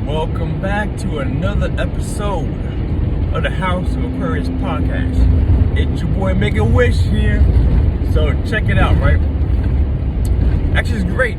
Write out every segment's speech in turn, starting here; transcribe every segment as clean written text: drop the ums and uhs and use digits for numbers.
Welcome back to another episode of the House of Aquarius podcast. It's your boy Make a Wish here. So check it out, right? Actually, it's great.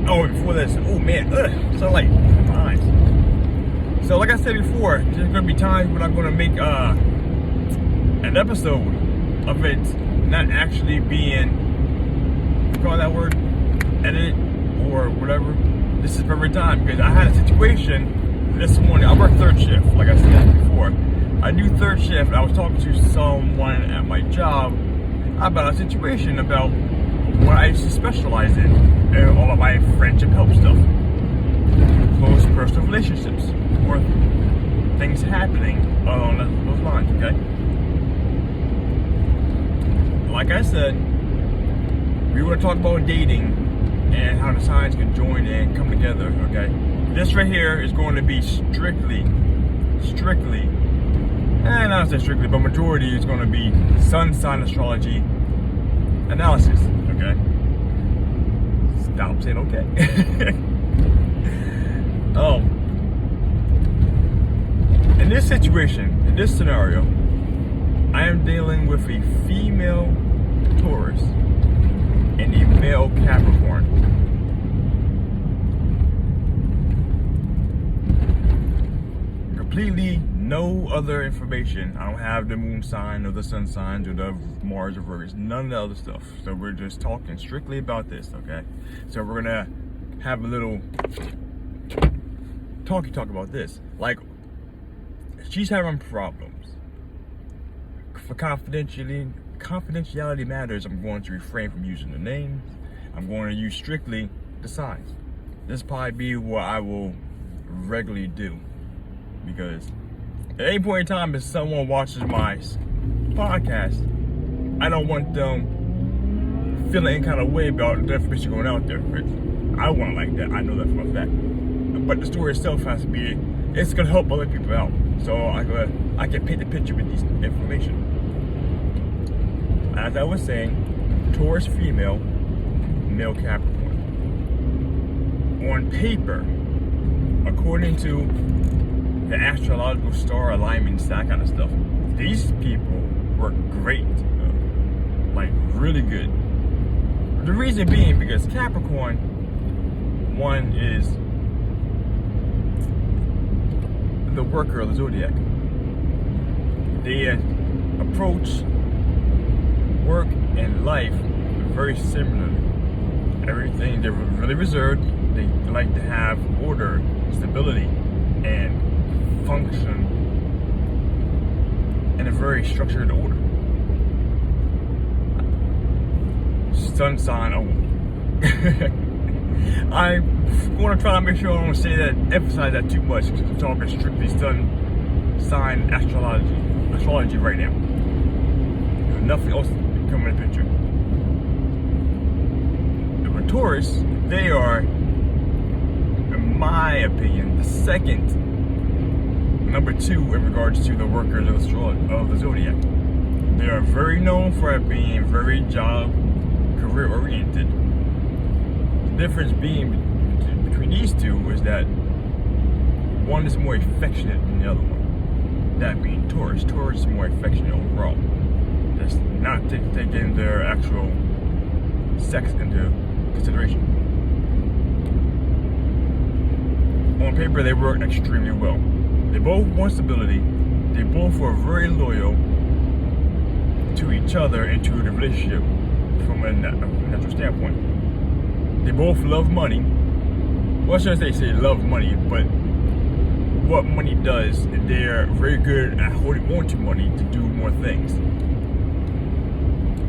Oh, before this, oh man, so like my eyes. So like I said before, there's gonna be times when I'm gonna make an episode of it not actually being, call that word, edited or whatever. This is perfect time because I had a situation this morning. I work third shift, like I said before. I do third shift. I was talking to someone at my job about a situation about what I used to specialize in and all of my friendship help stuff, close personal relationships, or things happening along those lines. Okay. Like I said, we were talking about dating and how the signs can join and come together, okay? This right here is going to be strictly, and not say strictly, but majority is going to be sun sign astrology analysis, okay? Stop saying okay. In this situation, in this scenario, I am dealing with a female Taurus and a male Capricorn. Completely no other information. I don't have the moon sign or the sun sign or the Mars or Virgo, none of the other stuff. So we're just talking strictly about this, okay? So we're gonna have a little talk about this. Like, she's having problems. For confidentiality matters, I'm going to refrain from using the names. I'm going to use strictly the signs. This will probably be what I will regularly do, because at any point in time if someone watches my podcast, I don't want them feeling any kind of way about the information going out there. I want it like that. I know that for a fact. But the story itself has to be, it's going to help other people out. So I can paint the picture with this information. As I was saying, Taurus female, male Capricorn. On paper, according to the astrological star alignments, that kind of stuff, these people work great, like really good. The reason being because Capricorn, one, is the worker of the zodiac. They approach work and life very similar. Everything, they're really reserved. They like to have order, stability, and function in a very structured order. Sun sign. I'm going to try to make sure I don't say that, emphasize that too much, because I'm talking strictly sun sign astrology right now. There's nothing else coming in the picture. The Taurus, they are, in my opinion, the second, number 2 in regards to the workers of the zodiac. They are very known for being very job, career oriented. The difference being between these two is that one is more affectionate than the other one. That being Taurus. Taurus is more affectionate overall. That's not taking their actual sex into consideration. On paper, they work extremely well. They both want stability. They both are very loyal to each other and to the relationship from a natural standpoint. They both love money. Well, I shouldn't say love money, but what money does, they're very good at holding on to money to do more things.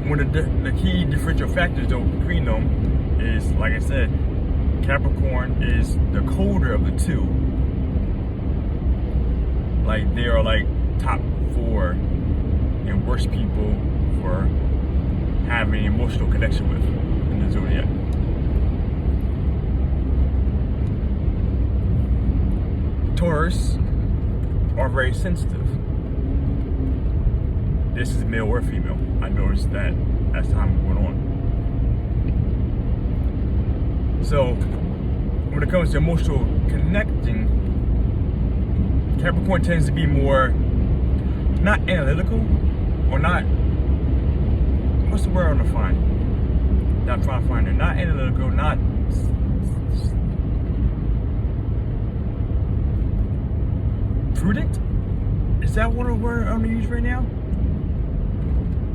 One of the key differential factors though between them is, like I said, Capricorn is the colder of the two. Like, they are like top 4 and worst people for having an emotional connection with in the zodiac. Taurus are very sensitive. This is male or female. I noticed that as time went on. So when it comes to emotional connecting, Capricorn tends to be more not analytical or not. What's the word I'm trying to find? That I'm trying to find it. Not analytical, not. Prudent? Is that what word I'm gonna use right now?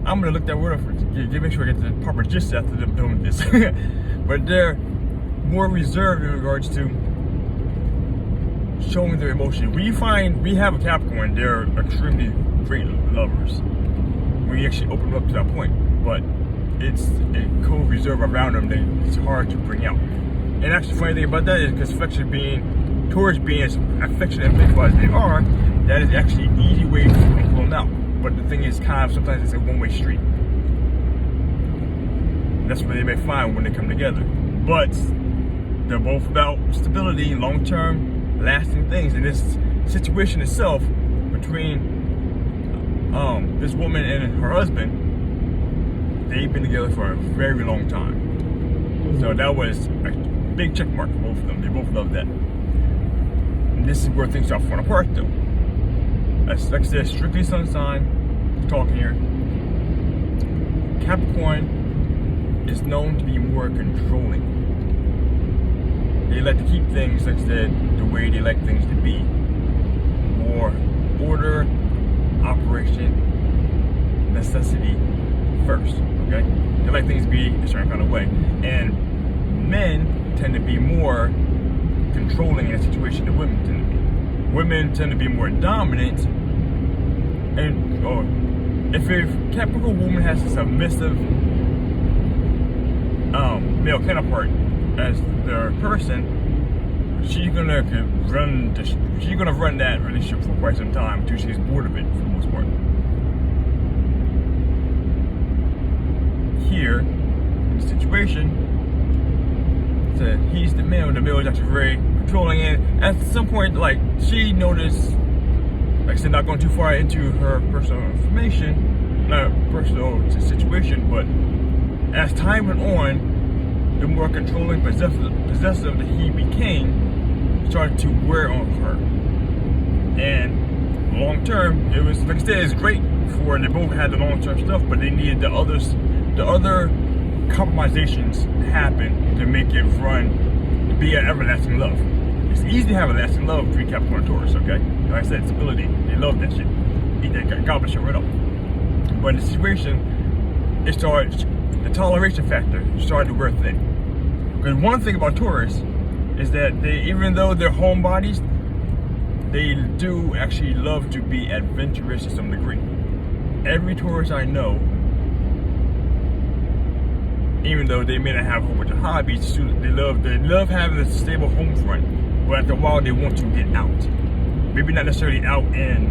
I'm gonna look that word up to make sure I get the proper gist after them doing this. But they're more reserved in regards to showing their emotion. We have a Capricorn, they're extremely great lovers. We actually open them up to that point, but it's a cold reserve around them that it's hard to bring out. And actually, the funny thing about that is because Taurus being as affectionate and playful as they are, that is actually an easy way to pull them out. But the thing is, sometimes it's a one-way street. That's what they may find when they come together. But they're both about stability, long-term, lasting things. And this situation itself between this woman and her husband, they've been together for a very long time. So that was a big check mark for both of them. They both love that. And this is where things start falling apart, though. Like I said, strictly sun sign, talking here. Capricorn is known to be more controlling. They like to keep things, like I said, the way they like things to be. More order, operation, necessity first, okay? They like things to be a certain kind of way. And men tend to be more controlling in a situation than women tend to be. Women tend to be more dominant, and if a Capricorn woman has a submissive male counterpart as their person, she's gonna run that relationship for quite some time until she's bored of it for the most part. Here, in the situation, so he's the male is actually very controlling, and at some point, like, she noticed, like I said, not going too far into her personal information, not personal situation, but as time went on, the more controlling, possessive that he became started to wear on her. And long term, it was, like I said, it's great for, and they both had the long term stuff, but they needed the other compromisations to happen to make it run, to be an everlasting love. It's easy to have a lasting love between Capricorn and Taurus, okay? Like I said, stability. They love that shit. Eat that garbage shit right up. But in the situation, the toleration factor started to wear thin. Because one thing about Taurus is that even though they're homebodies, they do actually love to be adventurous to some degree. Every Taurus I know, even though they may not have a whole bunch of hobbies, they love having a stable home front. But after a while, they want to get out. Maybe not necessarily out in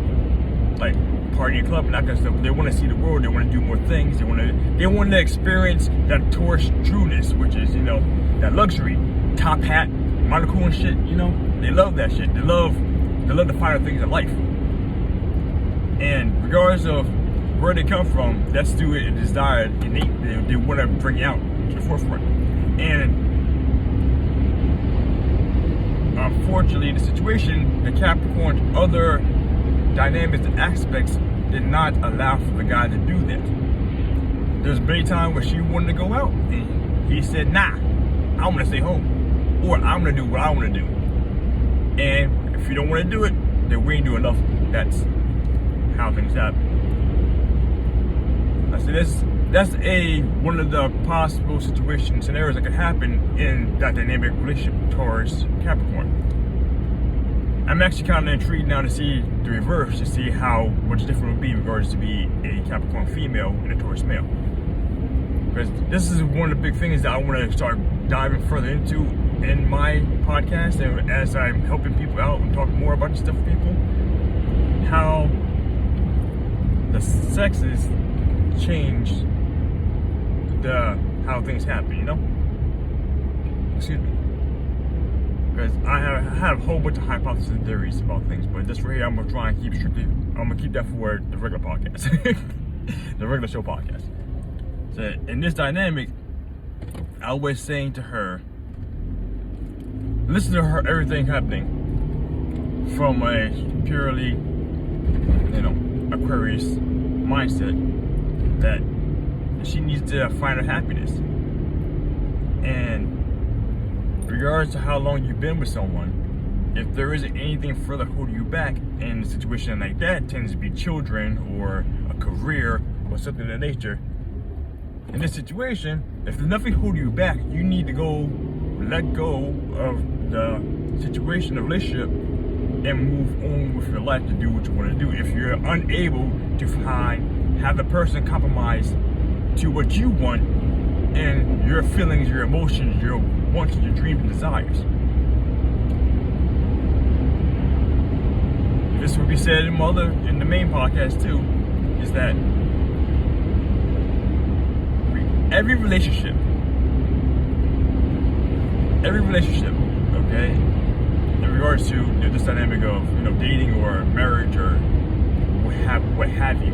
like party club and that kind of stuff. They want to see the world. They want to do more things. They want to experience that Taurus Trueness, which is, you know, that luxury, top hat, monocle and shit. You know, they love that shit. They love the finer things in life. And regardless of where they come from, that's still a desire innate. They want to bring out to the forefront. And unfortunately, the situation, the Capricorn's other dynamics and aspects did not allow for the guy to do that. There's many times where she wanted to go out, and he said, nah, I want to stay home, or I'm going to do what I want to do. And if you don't want to do it, then we ain't doing nothing. That's how things happen. I said that's one of the possible scenarios that could happen in that dynamic relationship, Taurus Capricorn. I'm actually kind of intrigued now to see the reverse, to see how much different it would be in regards to be a Capricorn female and a Taurus male. Because this is one of the big things that I want to start diving further into in my podcast, and as I'm helping people out and talking more about this stuff with people, how the sexes change how things happen, you know? Excuse me. Because I have a whole bunch of hypotheses and theories about things, but this right here, I'm gonna try and keep that for the regular podcast, the regular show podcast. So in this dynamic, I was saying to her, listen to her, everything happening from a purely, Aquarius mindset, that she needs to find her happiness. And regardless of how long you've been with someone, if there isn't anything further holding you back, and a situation like that tends to be children or a career or something of that nature, in this situation, if there's nothing holding you back, you need to let go of the situation, the relationship, and move on with your life to do what you want to do. If you're unable to have the person compromise to what you want and your feelings, your emotions, your wants, your dreams and desires. This will be said in the main podcast too, is that every relationship, okay, in regards to this dynamic of dating or marriage or what have you,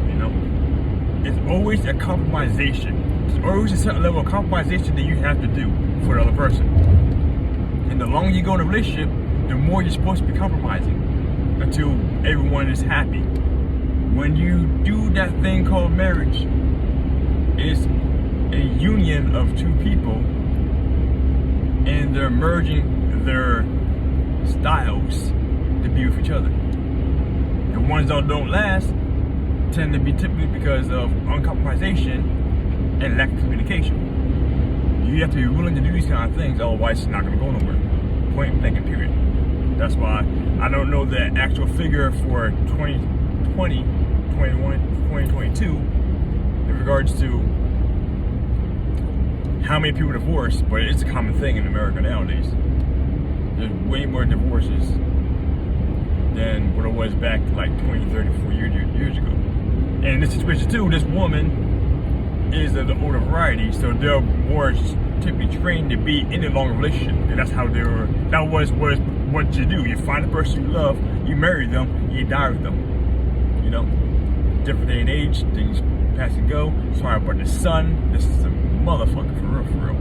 it's always a compromisation. There's always a certain level of compromisation that you have to do for the other person. And the longer you go in a relationship, the more you're supposed to be compromising until everyone is happy. When you do that thing called marriage, it's a union of two people, and they're merging their styles to be with each other. The ones that don't last tend to be typically because of uncompromisation and lack of communication. You have to be willing to do these kind of things, otherwise it's not going to go nowhere. Point blank and period. That's why I don't know the actual figure for 2020, 21, 2022 in regards to how many people divorce, but it's a common thing in America nowadays. There's way more divorces than what it was back like 20, 30, 40 years ago. And in this situation too, this woman is of the older variety, so they're more typically trained to be in a long relationship. And that's how that was what you do. You find the person you love, you marry them, you die with them. Different day and age, things pass and go. Sorry about the sun. This is a motherfucker for real.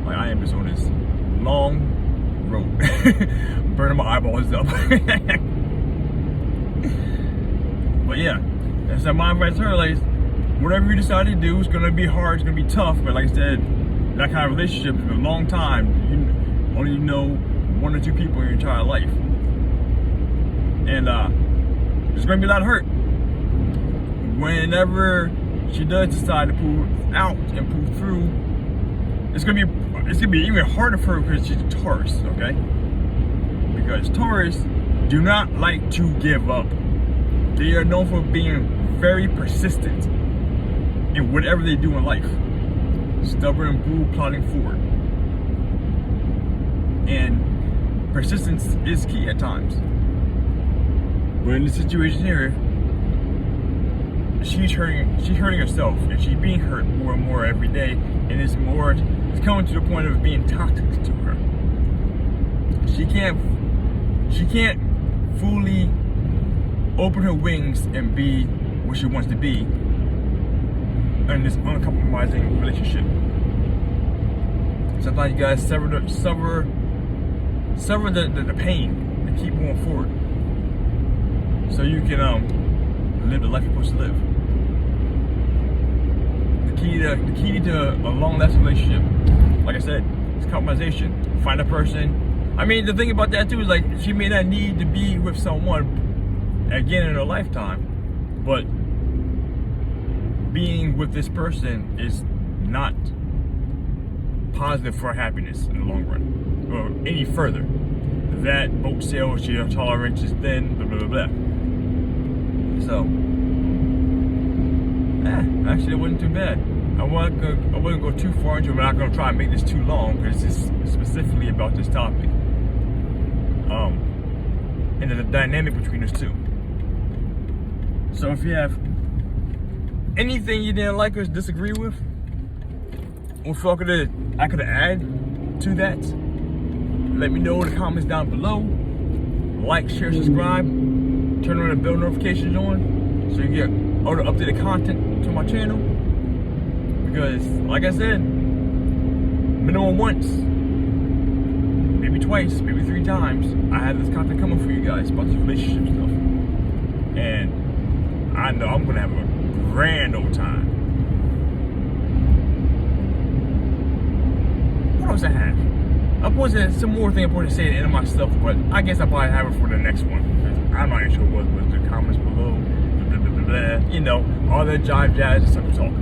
Like I am just on this long road, burning my eyeballs up. But yeah, that's my advice to her. Like, whatever you decide to do, it's gonna be hard, it's gonna be tough. But like I said, that kind of relationship for a long time, you only know one or two people in your entire life, and there's gonna be a lot of hurt whenever she does decide to pull out and pull through. It's gonna be even harder for her because she's a Taurus, okay? Because Taurus do not like to give up. They are known for being very persistent in whatever they do in life. Stubborn, brutal, plodding forward. And persistence is key at times. But in this situation here, she's hurting herself, and she's being hurt more and more every day, and it's coming to the point of being toxic to her. She can't fully open her wings and be what she wants to be in this uncompromising relationship. Sometimes you guys sever the pain and keep moving forward, so you can live the life you're supposed to live. The key to a long-lasting relationship, like I said, is compromisation. Find a person. I mean, the thing about that too is, like, she may not need to be with someone again in her lifetime, but being with this person is not positive for her happiness in the long run, or any further. That boat sails, your tolerance is thin, blah blah blah. So, actually, it wasn't too bad. I wouldn't go too far into it. I'm not going to try and make this too long because it's specifically about this topic. And the dynamic between us two. So if you have anything you didn't like or disagree with, or felt I could add to that, let me know in the comments down below. Like, share, subscribe, turn on the bell notifications on so you get all the updated content to my channel. Because, like I said, minimum once, maybe maybe twice, maybe 3 times, I have this content coming for you guys about this relationship stuff. And I know I'm gonna have a grand old time. What else I have? I posted some more thing I wanted to say at the end of my stuff, but I guess I'll probably have it for the next one. I'm not even sure what was the comments below. Blah, blah, blah, blah. You know, all that jive jazz and stuff talk.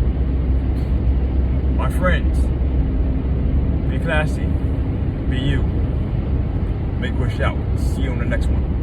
My friends, be classy, be you. Make wish out. See you on the next one.